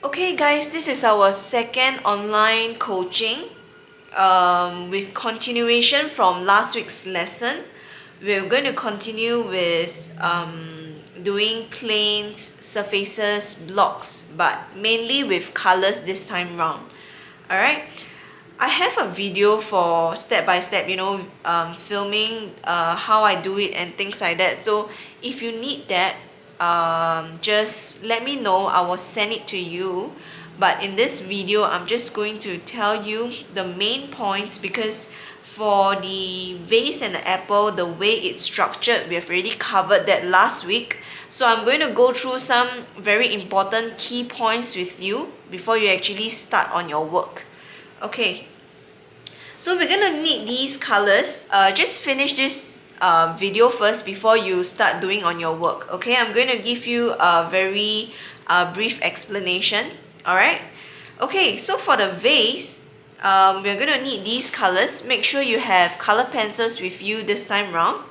Okay guys, this is our second online coaching with continuation from last week's lesson. We're going to continue with doing planes, surfaces, blocks, but mainly with colors this time round. Alright, I have a video for step by step, filming how I do it and things like that. So if you need that, just let me know. I will send it to you. But in this video, I'm just going to tell you the main points, because for the vase and the apple, the way it's structured, we have already covered that last week. So I'm going to go through some very important key points with you before you actually start on your work. Okay, so we're gonna need these colors. Just finish this video first before you start doing on your work. Okay, I'm going to give you a very brief explanation. Alright, okay, so for the vase, we're gonna need these colors. Make sure you have color pencils with you this time round.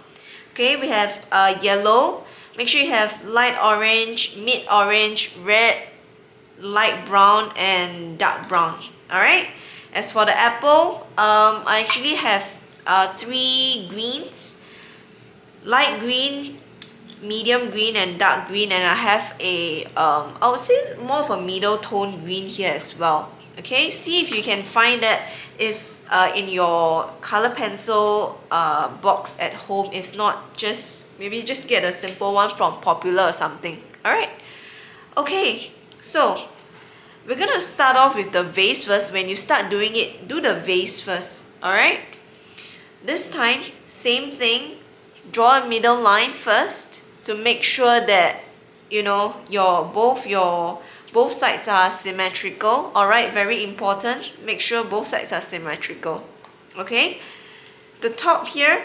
Okay, we have yellow. Make sure you have light orange, mid orange, red, light brown, and dark brown. Alright, as for the apple, I actually have three greens: light green, medium green, and dark green. And I have a I would say more of a middle tone green here as well. Okay, see if you can find that if in your color pencil box at home. If not, maybe just get a simple one from Popular or something. Alright, okay, so we're gonna start off with the vase first. When you start doing it, do the vase first. Alright, this time same thing. Draw a middle line first to make sure that both sides are symmetrical. Alright, very important. Make sure both sides are symmetrical. Okay, the top here,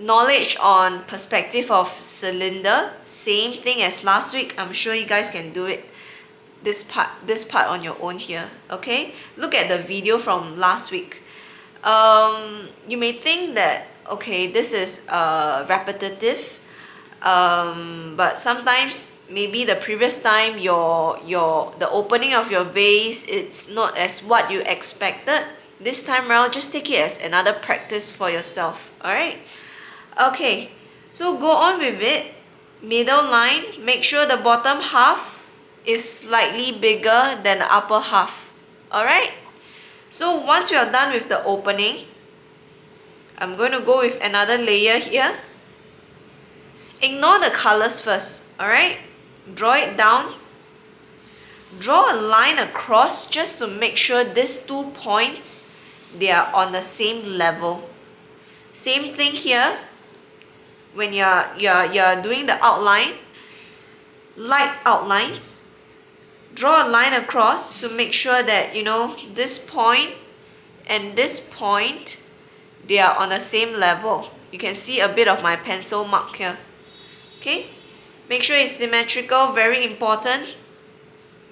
knowledge on perspective of cylinder, same thing as last week. I'm sure you guys can do it, this part on your own here. Okay, look at the video from last week. You may think that, okay, this is repetitive, but sometimes maybe the previous time the opening of your vase, it's not as what you expected. This time around, just take it as another practice for yourself. Alright, okay, so go on with it. Middle line, make sure the bottom half is slightly bigger than the upper half. Alright, so once we are done with the opening, I'm going to go with another layer here. Ignore the colors first. Alright, draw it down. Draw a line across just to make sure these 2 points, they are on the same level. Same thing here. When you're doing the outline, light outlines, draw a line across to make sure that this point and this point, they are on the same level. You can see a bit of my pencil mark here. Okay, make sure it's symmetrical, very important.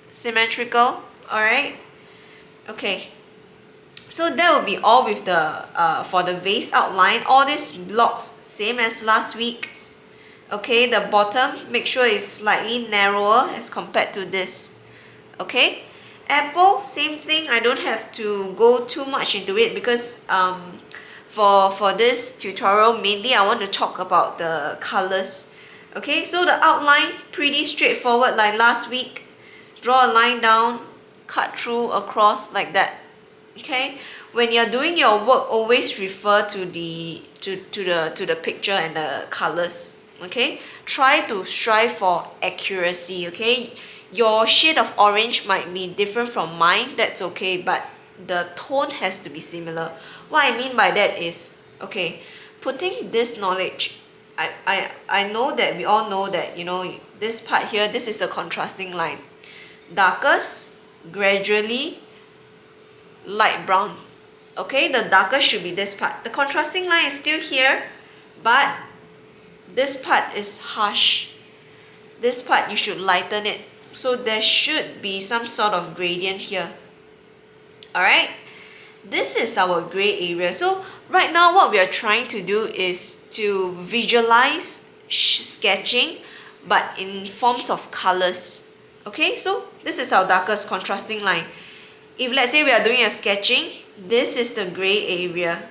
Symmetrical. Alright, okay, so that will be all with the for the vase outline. All these blocks same as last week. Okay, the bottom, make sure it's slightly narrower as compared to this. Okay, apple, same thing. I don't have to go too much into it because for this tutorial, mainly I want to talk about the colors. Okay, so the outline, pretty straightforward like last week. Draw a line down, cut through across like that. Okay, when you're doing your work, always refer to the picture and the colors. Okay, try to strive for accuracy. Okay, your shade of orange might be different from mine. That's okay, but the tone has to be similar. What I mean by that is, okay, putting this knowledge, I know that we all know that this part here, this is the contrasting line. Darkest, gradually light brown. Okay, the darkest should be this part. The contrasting line is still here, but this part is harsh. This part you should lighten it. So there should be some sort of gradient here. Alright, this is our gray area. So right now what we are trying to do is to visualize sketching, but in forms of colors. Okay, so this is our darkest contrasting line. If let's say we are doing a sketching, this is the gray area.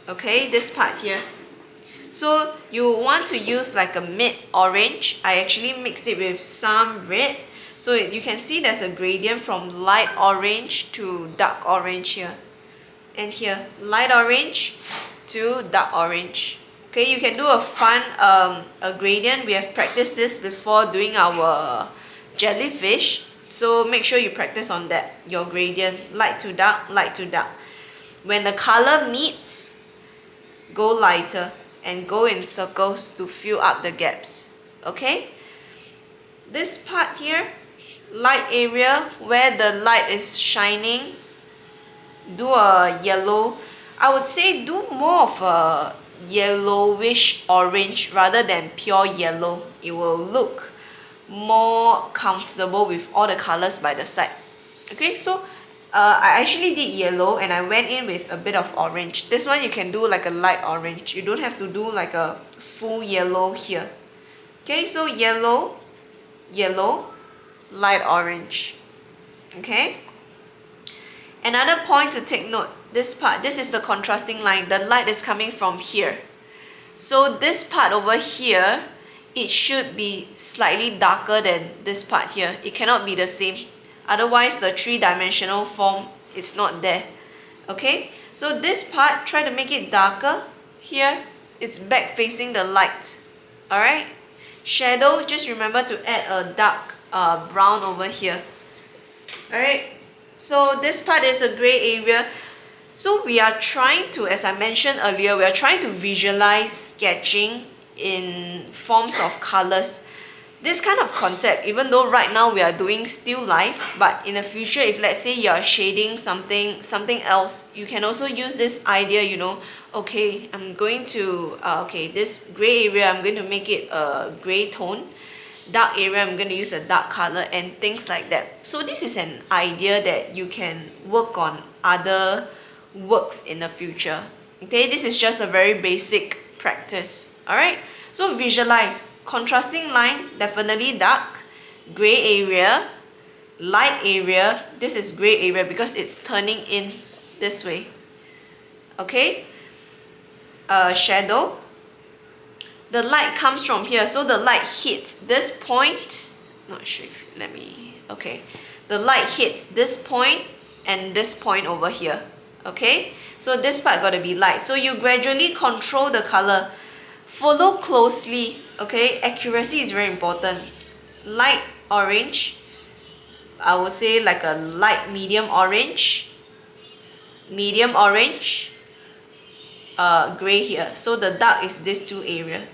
Okay, this part here. So you want to use like a mid orange. I actually mixed it with some red. So you can see there's a gradient from light orange to dark orange here. And here, light orange to dark orange. Okay, you can do a fun a gradient. We have practiced this before doing our jellyfish. So make sure you practice on that, your gradient, light to dark, light to dark. When the color meets, go lighter and go in circles to fill up the gaps. Okay? This part here, light area where the light is shining, do a yellow. I would say do more of a yellowish orange rather than pure yellow. It will look more comfortable with all the colors by the side. Okay, so I actually did yellow and I went in with a bit of orange. This one you can do like a light orange. You don't have to do like a full yellow here. Okay, so yellow, yellow, light orange. Okay. Another point to take note, this part, this is the contrasting line. The light is coming from here. So this part over here, it should be slightly darker than this part here. It cannot be the same. Otherwise, the three-dimensional form is not there. Okay? So this part, try to make it darker. Here, it's back facing the light. Alright? Shadow, just remember to add a dark brown over here. Alright? So this part is a gray area. So we are trying to, as I mentioned earlier, we are trying to visualize sketching in forms of colors. This kind of concept, even though right now we are doing still life, but in the future, if let's say you are shading something else, you can also use this idea, you know, okay, I'm going to, okay, this gray area, I'm going to make it a gray tone. Dark area, I'm going to use a dark color and things like that. So this is an idea that you can work on other works in the future. Okay, this is just a very basic practice. Alright, so visualize. Contrasting line, definitely dark. Gray area, light area. This is gray area because it's turning in this way. Okay, shadow. The light comes from here, so the light hits this point. Not sure if, let me, okay. The light hits this point and this point over here. Okay, so this part got to be light. So you gradually control the color. Follow closely. Okay, accuracy is very important. Light orange, I would say like a light medium orange. Medium orange. Gray here. So the dark is these two areas.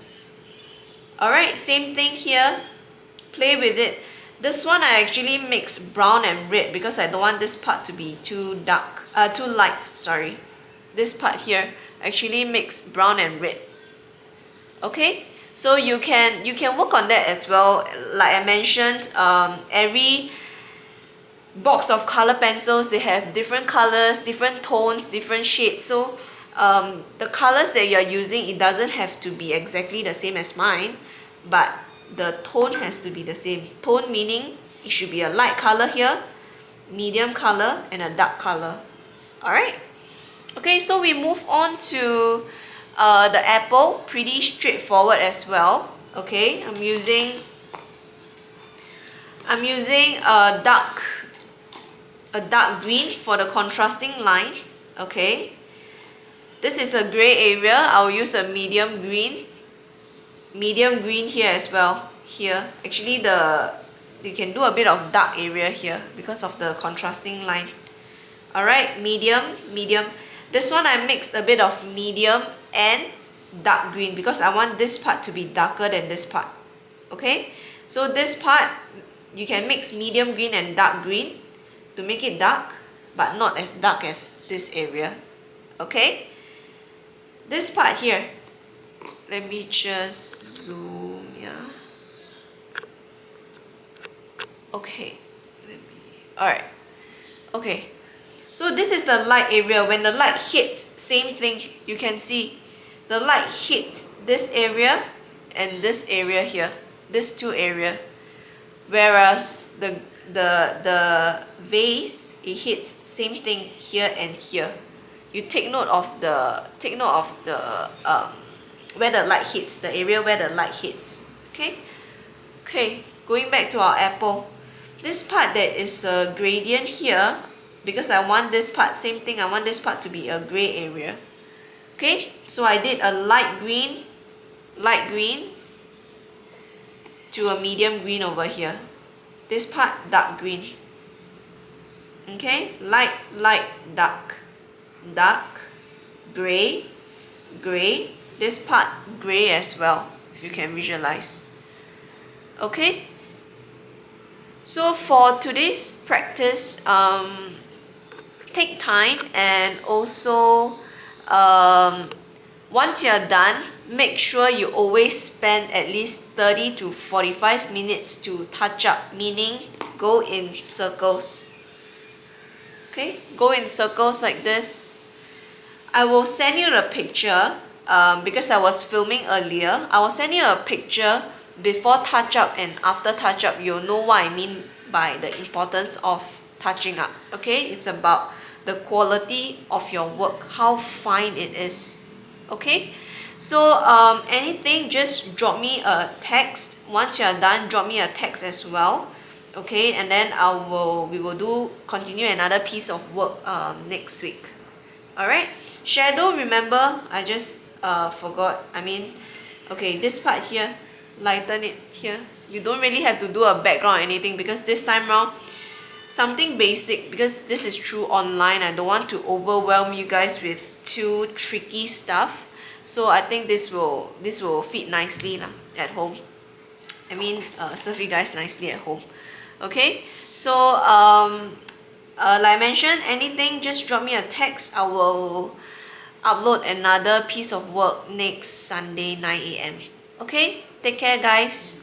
Alright, same thing here. Play with it. This one I actually mix brown and red because I don't want this part to be too dark, too light, sorry. This part here actually mix brown and red. Okay, so you can work on that as well. Like I mentioned, every box of color pencils, they have different colors, different tones, different shades. So the colors that you're using, it doesn't have to be exactly the same as mine, but the tone has to be the same. Tone meaning it should be a light color here, medium color, and a dark color. Alright? Okay, so we move on to the apple. Pretty straightforward as well. Okay, I'm using a dark green for the contrasting line. Okay, this is a gray area. I'll use a medium green here as well. Here, actually you can do a bit of dark area here because of the contrasting line. Alright, medium. This one I mixed a bit of medium and dark green because I want this part to be darker than this part. Okay, so this part you can mix medium green and dark green to make it dark, but not as dark as this area. Okay, this part here, let me just zoom, yeah. Okay, alright. Okay, so this is the light area. When the light hits, same thing, you can see the light hits this area and this area here, this two area. Whereas the the vase, it hits same thing here and here. You take note of the where the light hits, the area where the light hits. Okay. Okay, going back to our apple. This part that is a gradient here, because I want this part, same thing, I want this part to be a gray area. Okay, so I did a light green to a medium green over here. This part, dark green. Okay, light, dark, gray, gray. This part, gray as well, if you can visualize. Okay, so for today's practice, take time, and also once you're done, make sure you always spend at least 30 to 45 minutes to touch up, meaning go in circles. Okay, go in circles like this. I will send you the picture because I was filming earlier. I will send you a picture before touch up and after touch up. You'll know what I mean by the importance of touching up. Okay, it's about the quality of your work, how fine it is. Okay, so anything, just drop me a text. Once you're done, drop me a text as well. Okay, and then we will continue another piece of work next week. Alright, shadow, remember, I just forgot, okay, this part here, lighten it here. You don't really have to do a background or anything, because this time round, something basic, because this is through online. I don't want to overwhelm you guys with too tricky stuff. So I think this will fit nicely at home. Serve you guys nicely at home. Okay, so like I mentioned, anything, just drop me a text. I will upload another piece of work next Sunday 9 a.m. Okay, take care guys.